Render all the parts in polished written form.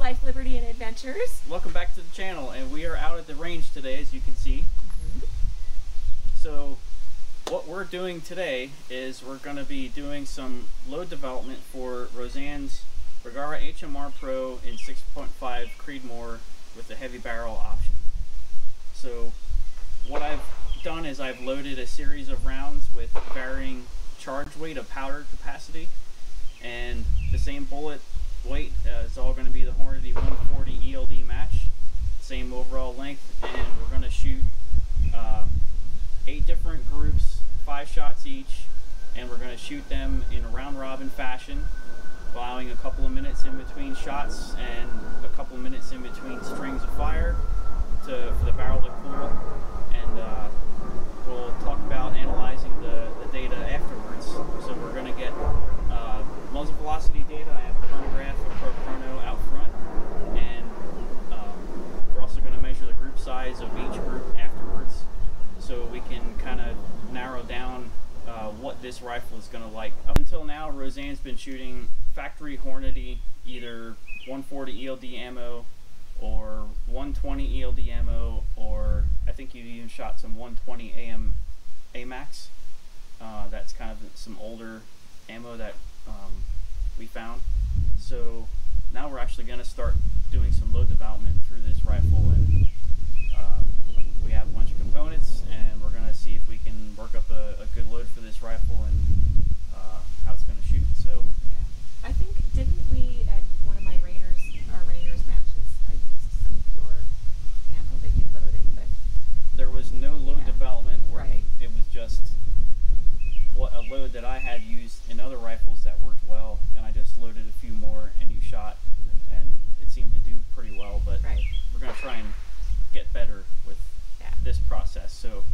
Life, Liberty, and Adventures. Welcome back to the channel, and we are out at the range today, as you can see. So what we're doing today is we're going to be doing some load development for Roseanne's Bergara HMR Pro in 6.5 Creedmoor with the heavy barrel option. So what I've done is I've loaded a series of rounds with varying charge weight of powder capacity, and the same bullet weight. It's all going to be the Hornady 140 ELD match, same overall length, and we're going to shoot 8 different groups, 5 shots each, and we're going to shoot them in a round robin fashion, allowing a couple of minutes in between shots and a couple of minutes in between strings of fire for the barrel to cool. And we'll talk about analyzing the data afterwards. So we're going to get muzzle velocity data. I have a chronograph, a Pro Chrono out front, and we're also going to measure the group size of each group afterwards, so we can kind of narrow down what this rifle is going to like. Up until now, Roseanne's been shooting factory Hornady, either 140 ELD ammo or 120 ELD ammo, or I think you even shot some 120 AM AMAX. That's kind of some older ammo that we found. So now we're actually going to start doing some load development through this rifle, and we have a bunch of components, and we're going to see if we can work up a good load for this rifle and how it's going to shoot. So yeah, I think, didn't we at one of my our Rainers matches, I used some pure ammo that you loaded, but there was no load development where it was just what a load that I had used in other rifles that worked well, and I just loaded a few more and you shot, and it seemed to do pretty well. But we're going to try and get better with this process. So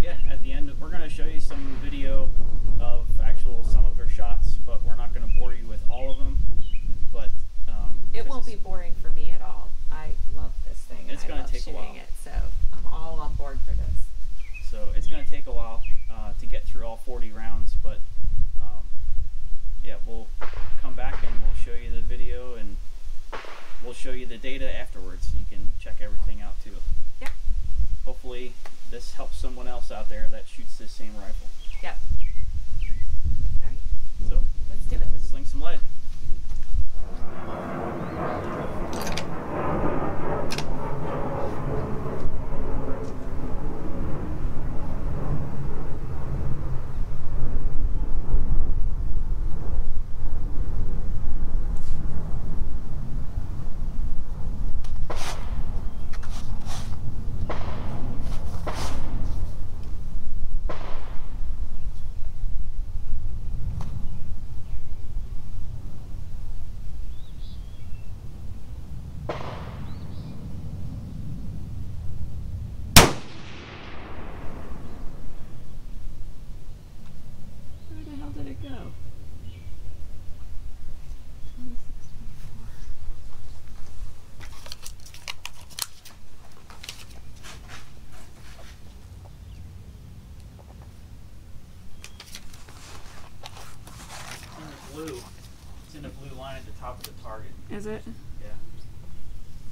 yeah, at the end we're going to show you some video of some of her shots, but we're not going to bore you with all of them. But it won't be boring for me at all. I love this thing. It's going to take a while. So I'm all on board for this. So it's going to take a while to get through all 40 rounds, but yeah, we'll come back and we'll show you the video, and we'll show you the data afterwards. You can check everything out too. Yeah. Hopefully this helps someone else out there that shoots this same rifle. Yep. All right. So let's do it. Let's sling some lead. Did it go? It's in the blue line at the top of the target. Is it? Yeah.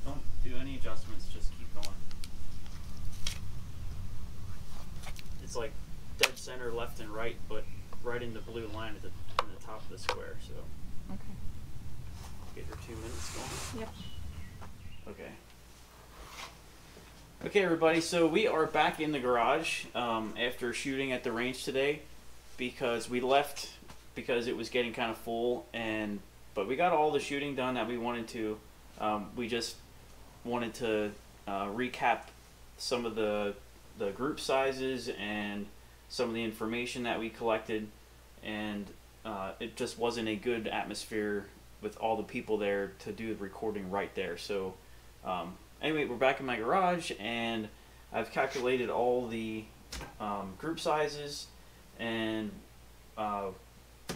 Don't do any adjustments, just keep going. It's like dead center left and right, but right in the blue line at the top of the square. So okay. Get your 2 minutes going. Yep. Okay. Okay, everybody. So we are back in the garage after shooting at the range today, because we left because it was getting kind of full, but we got all the shooting done that we wanted to. We just wanted to recap some of the group sizes and some of the information that we collected, and it just wasn't a good atmosphere with all the people there to do the recording right there. So anyway, we're back in my garage, and I've calculated all the group sizes, and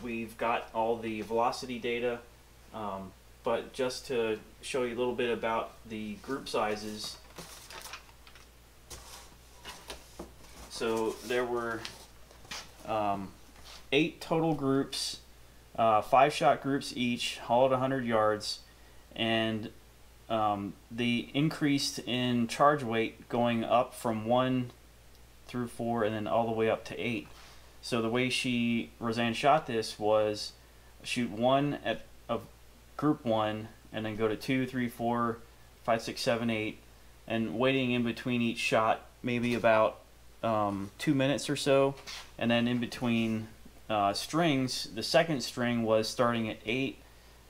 we've got all the velocity data, but just to show you a little bit about the group sizes. So there were 8 total groups 5-shot groups each, all at 100 yards, and the increased in charge weight going up from 1 through 4 and then all the way up to 8. So the way Roseanne shot this was shoot 1 at of group 1 and then go to 2, 3, 4, 5, 6, 7, 8, and waiting in between each shot maybe about 2 minutes or so, and then in between strings, the second string was starting at 8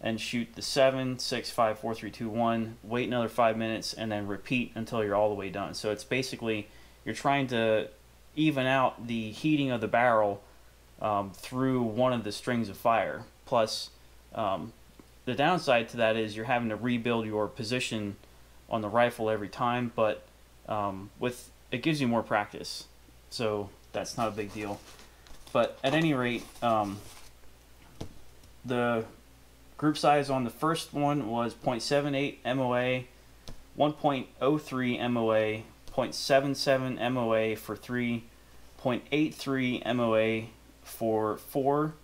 and shoot the 7, 6, 5, 4, 3, 2, 1, wait another 5 minutes, and then repeat until you're all the way done. So it's basically you're trying to even out the heating of the barrel through one of the strings of fire. Plus, the downside to that is you're having to rebuild your position on the rifle every time, but it gives you more practice, so that's not a big deal. But at any rate, the group size on the first one was 0.78 MOA, 1.03 MOA, 0.77 MOA for 3, 0.83 MOA for 4.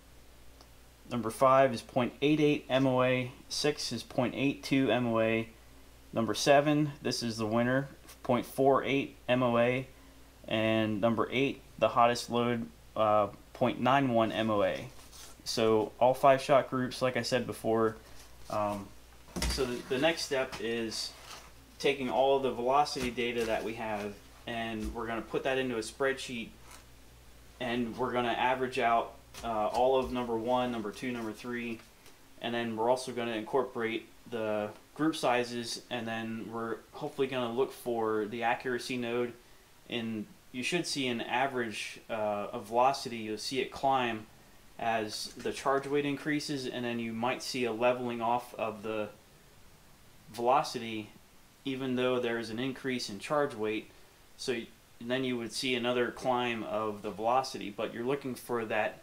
Number 5 is 0.88 MOA, 6 is 0.82 MOA. Number 7, this is the winner, 0.48 MOA, and number 8, the hottest load, 0.91 MOA. So all 5-shot groups, like I said before. So the next step is taking all of the velocity data that we have, and we're going to put that into a spreadsheet, and we're going to average out all of number 1, number 2, number 3, and then we're also going to incorporate the group sizes, and then we're hopefully going to look for the accuracy node. And you should see an average of velocity. You'll see it climb as the charge weight increases, and then you might see a leveling off of the velocity even though there's an increase in charge weight. So then you would see another climb of the velocity, but you're looking for that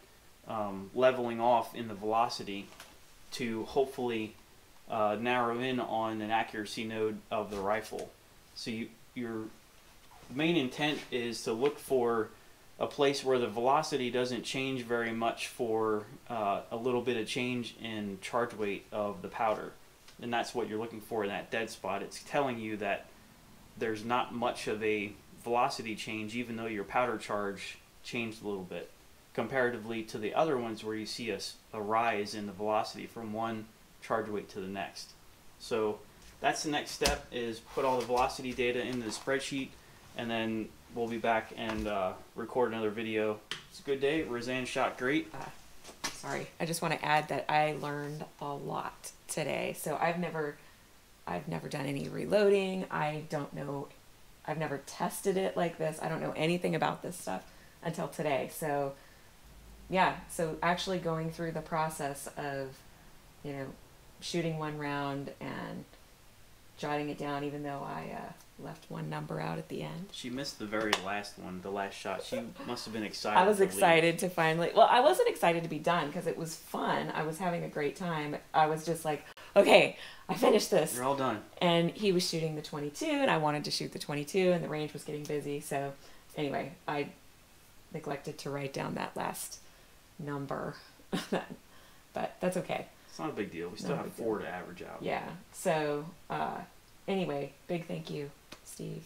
leveling off in the velocity to hopefully narrow in on an accuracy node of the rifle. So your main intent is to look for a place where the velocity doesn't change very much for a little bit of change in charge weight of the powder. And that's what you're looking for in that dead spot. It's telling you that there's not much of a velocity change, even though your powder charge changed a little bit, comparatively to the other ones where you see a rise in the velocity from one charge weight to the next. So that's the next step, is put all the velocity data into the spreadsheet, and then we'll be back and record another video. It's a good day. Roseanne shot great. Sorry, I just want to add that I learned a lot today. So I've never done any reloading. I don't know, I've never tested it like this. I don't know anything about this stuff until today. So yeah, so actually going through the process of, you know, shooting one round and jotting it down, even though I left one number out at the end. She missed the very last one, the last shot. She must have been excited. I was excited to finally, well, I wasn't excited to be done because it was fun. I was having a great time. I was just like, okay, I finished this. You're all done. And he was shooting the 22, and I wanted to shoot the 22, and the range was getting busy. So anyway, I neglected to write down that last number, but that's okay. It's not a big deal. We still have 4 to average out. Yeah. So anyway, big thank you, Steve,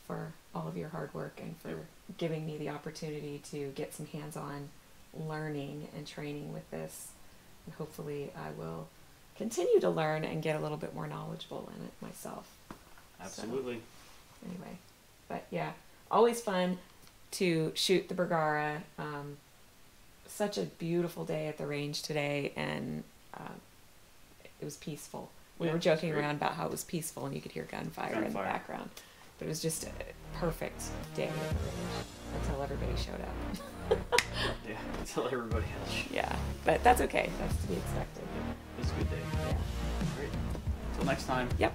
for all of your hard work and for giving me the opportunity to get some hands-on learning and training with this. And hopefully I will continue to learn and get a little bit more knowledgeable in it myself. Absolutely. So, anyway, but yeah, always fun to shoot the Bergara. Such a beautiful day at the range today, and it was peaceful. We were joking around about how it was peaceful and you could hear gunfire in the background. But it was just a perfect day at the range until everybody showed up. Yeah, until everybody else. Yeah, but that's okay. That's to be expected. It was a good day. Yeah. Great. Until next time. Yep.